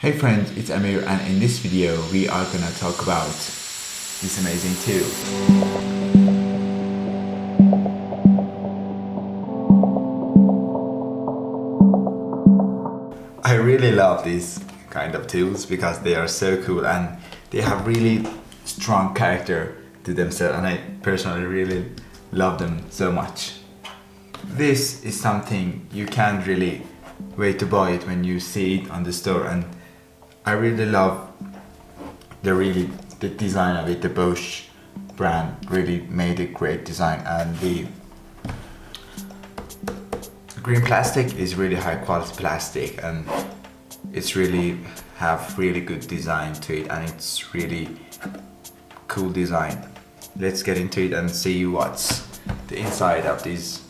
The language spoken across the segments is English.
Hey friends, it's Amir, and in this video we are gonna talk about this amazing tool. I really love these kind of tools because they are so cool and they have really strong character to themselves, and I personally really love them so much. This is something you can't really wait to buy it when you see it on the store, and I really love the design of it. The Bosch brand really made a great design, and the green plastic is really high quality plastic, and it's really have really good design to it, and it's really cool design. Let's get into it and see what's the inside of this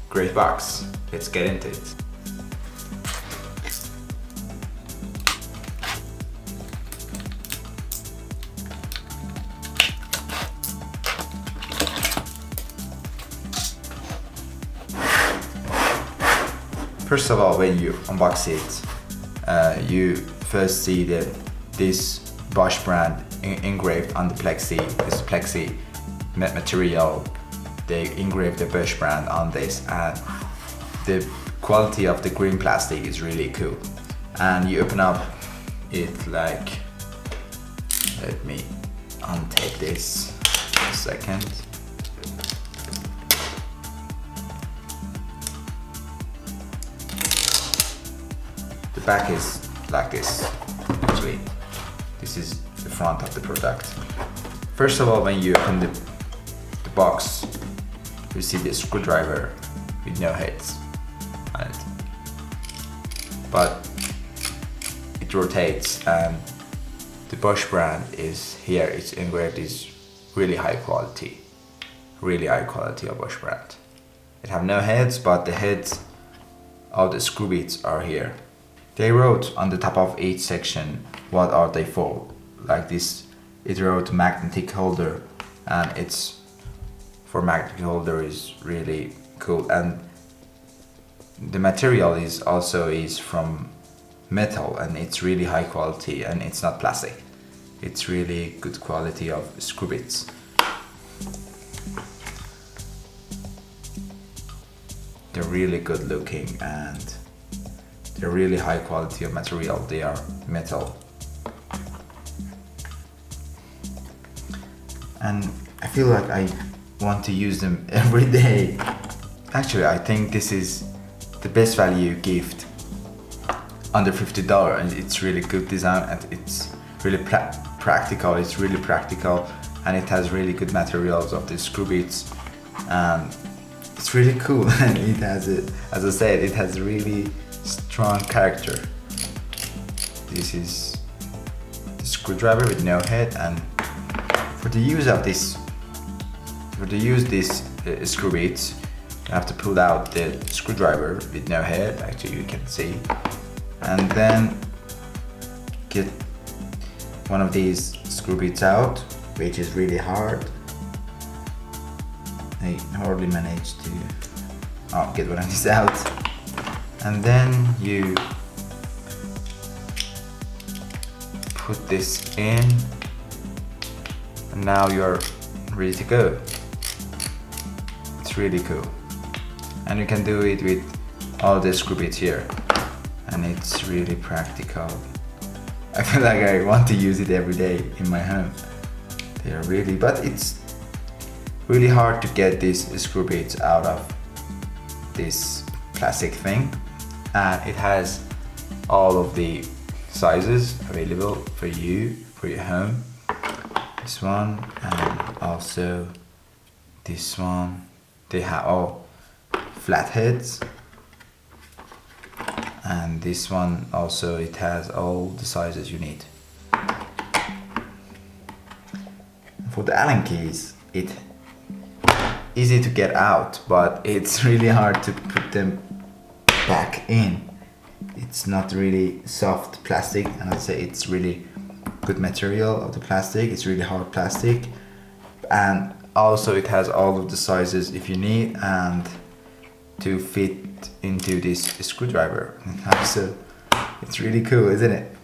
great box. Let's get into it. First of all, when you unbox it, you first see this Bosch brand engraved on the plexi. This plexi material, they engraved the Bosch brand on this, and the quality of the green plastic is really cool. And you open up it like, let me untape this a second. The back is like this, actually. This is the front of the product. First of all, when you open the box, you see the screwdriver with no heads on it. But it rotates, and the Bosch brand is here, it's engraved, is really high quality of Bosch brand. It have no heads, but the heads of the screw bits are here. They wrote on the top of each section what are they for. Like this, it wrote magnetic holder, and it's for magnetic holder is really cool. And the material is also from metal, and it's really high quality, and it's not plastic. It's really good quality of screw bits. They're really good looking, and they're really high quality of material. They are metal. And I feel like I want to use them every day. Actually, I think this is the best value gift under $50, and it's really good design, and it's really practical. It's really practical, and it has really good materials of the screw bits, and it's really cool. And it has as I said, it has really strong character. This is the screwdriver with no head, and for the use of this, screw bits, you have to pull out the screwdriver with no head. Actually, you can see, and then get one of these screw bits out, which is really hard. I hardly managed to get one of these out. And then you put this in, and now you're ready to go. It's really cool, and you can do it with all the screw bits here, and it's really practical. I feel like I want to use it every day in my home. They are really, but it's really hard to get these screw bits out of this plastic thing. And it has all of the sizes available for you, for your home. This one, and also this one. They have all flat heads, and this one also, it has all the sizes you need. For the Allen keys, it's easy to get out, but it's really hard to put them back in. It's not really soft plastic, and I'd say it's really good material of the plastic. It's really hard plastic, and also it has all of the sizes if you need, and to fit into this screwdriver. Also It's really cool, isn't it?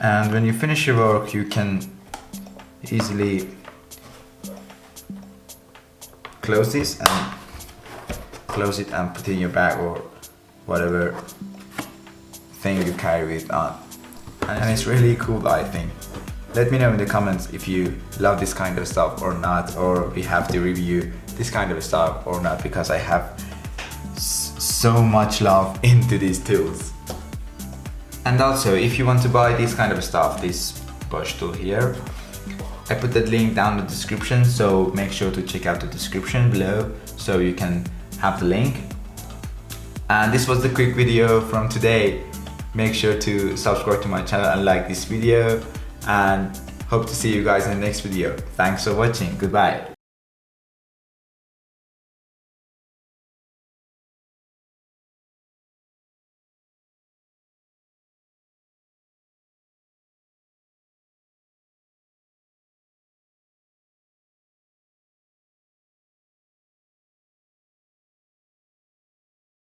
And when you finish your work, you can easily close this and close it and put it in your bag or whatever thing you carry it on. And it's really cool, I think. Let me know in the comments if you love this kind of stuff or not, or we have to review this kind of stuff or not, because I have so much love into these tools. And also, if you want to buy this kind of stuff, this brush tool here, I put that link down in the description, so make sure to check out the description below so you can have the link. And this was the quick video from today. Make sure to subscribe to my channel and like this video, and hope to see you guys in the next video. Thanks for watching. Goodbye.